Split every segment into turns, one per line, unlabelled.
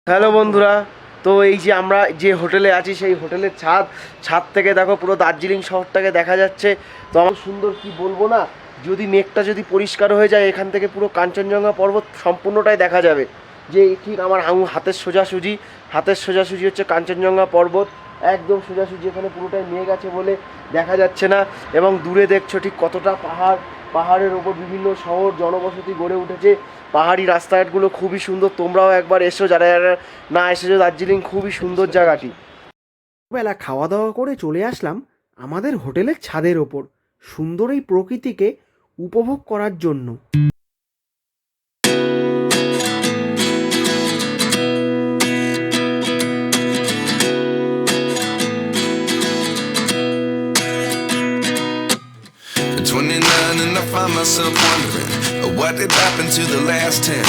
Hello বন্ধুরা, তো এই যে আমরা যে হোটেলে আছি সেই হোটেলের ছাদ থেকে দেখো পুরো দার্জিলিং শহরটাকে দেখা যাচ্ছে। তো আমার সুন্দর কি বলবো না, যদি মেঘটা যদি পরিষ্কার হয়ে যায় এখান থেকে পুরো কাঞ্চনজঙ্ঘা পর্বত সম্পূর্ণটাই দেখা যাবে। যে ঠিক আমার হাতের সোজাসুজি হচ্ছে কাঞ্চনজঙ্ঘা পর্বত, একদম সোজাসুজি। এখানে পুরোটাই মেঘ আছে বলে দেখা যাচ্ছে না, এবং দূরে দেখছো ঠিক কতটা পাহাড়ের ওপর বিভিন্ন শহর জনবসতি গড়ে উঠেছে। পাহাড়ি রাস্তাঘাটগুলো খুবই সুন্দর, তোমরাও একবার এসো যারা যারা না এসেছো। দার্জিলিং খুবই সুন্দর জায়গাটি।
বেলা খাওয়া দাওয়া করে চলে আসলাম আমাদের হোটেলের ছাদের ওপর সুন্দর এই প্রকৃতিকে উপভোগ করার জন্য।
At 29 and I find myself wondering what did happen to the last 10.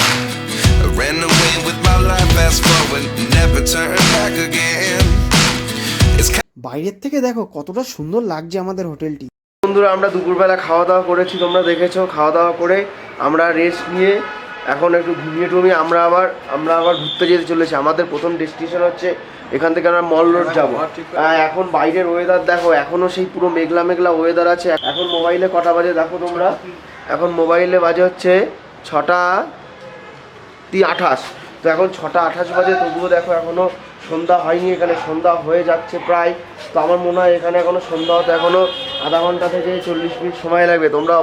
I ran away with my life, fast forward, never turn back again. It's
বাইরের থেকে দেখো কতটা সুন্দর লাগছে আমাদের হোটেলটি।
বন্ধুরা, আমরা দুপুরবেলা খাওয়া দাওয়া করেছি, তোমরা দেখেছো। খাওয়া দাওয়া করে আমরা রেস্ট নিয়ে এখন একটু ঘুমিয়ে আমরা আবার ঘুরতে যেতে চলেছি। আমাদের প্রথম ডেস্টিনেশন হচ্ছে এখান থেকে আমরা মল রোড যাবো। এখন বাইরের ওয়েদার দেখো, এখনও সেই পুরো মেঘলা মেঘলা ওয়েদার আছে। এখন মোবাইলে কটা বাজে দেখো তোমরা, এখন মোবাইলে বাজে হচ্ছে 6:28। তো এখন 6:28 বাজে, তবুও দেখো এখনও সন্ধ্যা হয়নি। এখানে সন্ধ্যা হয়ে যাচ্ছে প্রায়। তো আমার মনে হয় এখানে এখনও সন্ধ্যা হতে এখনও আধা ঘন্টা থেকে 40 মিনিট সময় লাগবে। তোমরা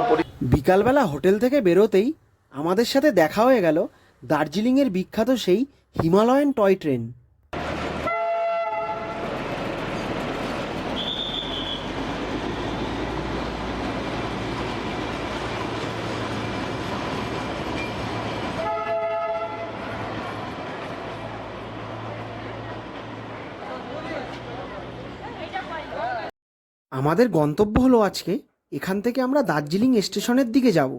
বিকালবেলা হোটেল থেকে বেরোতেই আমাদের সাথে দেখা হয়ে গেল দার্জিলিংয়ের বিখ্যাত সেই হিমালয়ান টয় ট্রেন। আমাদের গন্তব্য হলো আজকে এখান থেকে আমরা দার্জিলিং স্টেশনের দিকে যাব।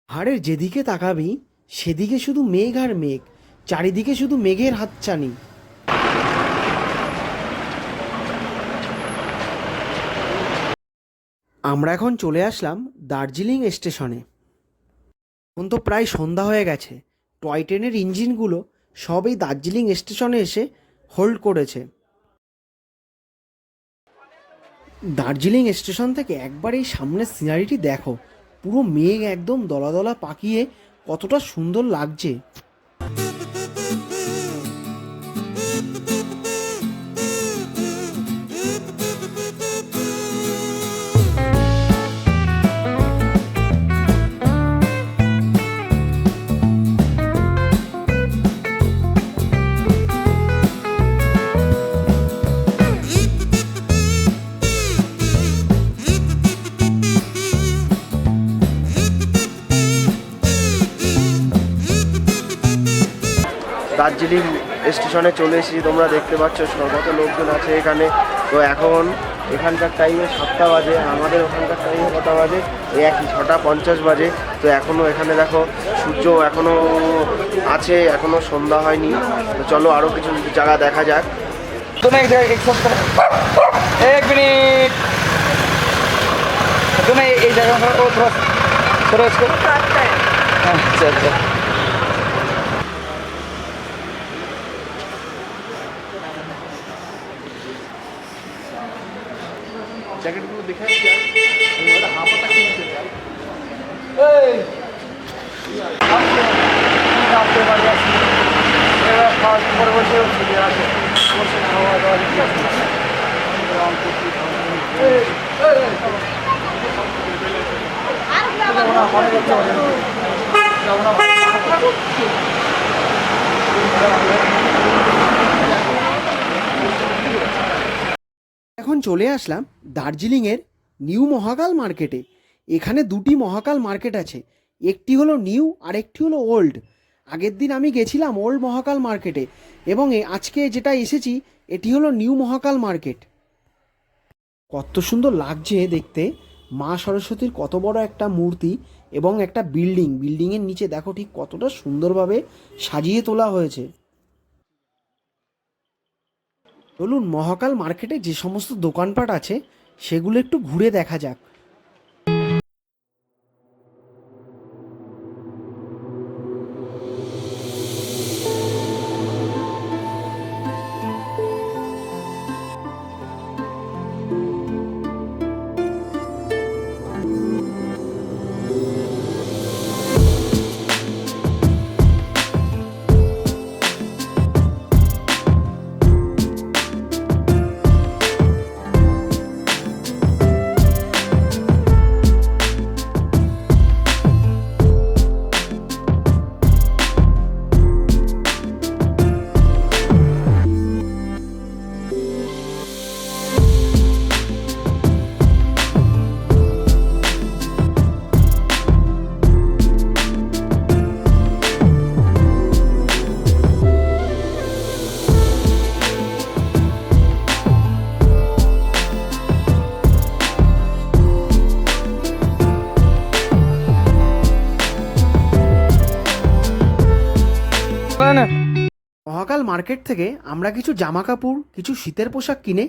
পাহাড়ের যেদিকে তাকাবি সেদিকে শুধু মেঘ আর মেঘ, চারিদিকে শুধু মেঘের হাতছানি। আমরা এখন চলে আসলাম দার্জিলিং স্টেশনে। এখন তো প্রায় সন্ধ্যা হয়ে গেছে। টয় ট্রেনের ইঞ্জিনগুলো সব এই দার্জিলিং স্টেশনে এসে হোল্ড করেছে। দার্জিলিং স্টেশন থেকে একবার এই সামনের সিনারিটি দেখো, পুরো মেঘ একদম দলা দলা পাকিয়ে কতটা সুন্দর লাগছে।
দার্জিলিং স্টেশনে চলে এসেছি, তোমরা দেখতে পাচ্ছ কত লোকজন আছে এখানে। তো এখন এখানকার টাইমে 7টা বাজে, আমাদের ওখানকার টাইমে কটা বাজে, এই একই 6:50 বাজে। তো এখনও এখানে দেখো সূর্য এখনও আছে, এখনও সন্ধ্যা হয়নি। তো চলো আরও কিছু জায়গা দেখা যাক।
एक मिनट तो मैं ये जगह पर वो थोड़ा थोड़ा इसको अच्छा अच्छा
জ্যাকেটগুলো দেখে আসছি আর হাফাটা কিনতে চাই। পরে বসে খাওয়া দাওয়া
এখন চলে আসলাম দার্জিলিংয়ের নিউ মহাকাল মার্কেটে। এখানে দুটি মহাকাল মার্কেট আছে, একটি হলো নিউ আর একটি হলো ওল্ড। আগের দিন আমি গেছিলাম ওল্ড মহাকাল মার্কেটে, এবং আজকে যেটা এসেছি এটি হলো নিউ মহাকাল মার্কেট। কত সুন্দর লাগছে দেখতে, মা সরস্বতীর কত বড় একটা মূর্তি এবং একটা বিল্ডিংয়ের নিচে দেখো ঠিক কতটা সুন্দরভাবে সাজিয়ে তোলা হয়েছে। চলুন মহাকাল মার্কেটে যে সমস্ত দোকানপাট আছে সেগুলো একটু ঘুরে দেখা যাক। মহাকাল মার্কেট থেকে আমরা কিছু জামা কাপড়, কিছু শীতের পোশাক কিনে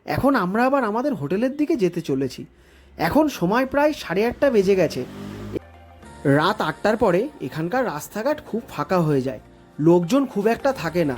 এখন আমরা আবার আমাদের হোটেলের দিকে যেতে চলেছি। এখন সময় প্রায় 8:30 বেজে গেছে। রাত 8টার পরে এখানকার রাস্তাঘাট খুব ফাঁকা হয়ে যায়, লোকজন খুব একটা থাকে না।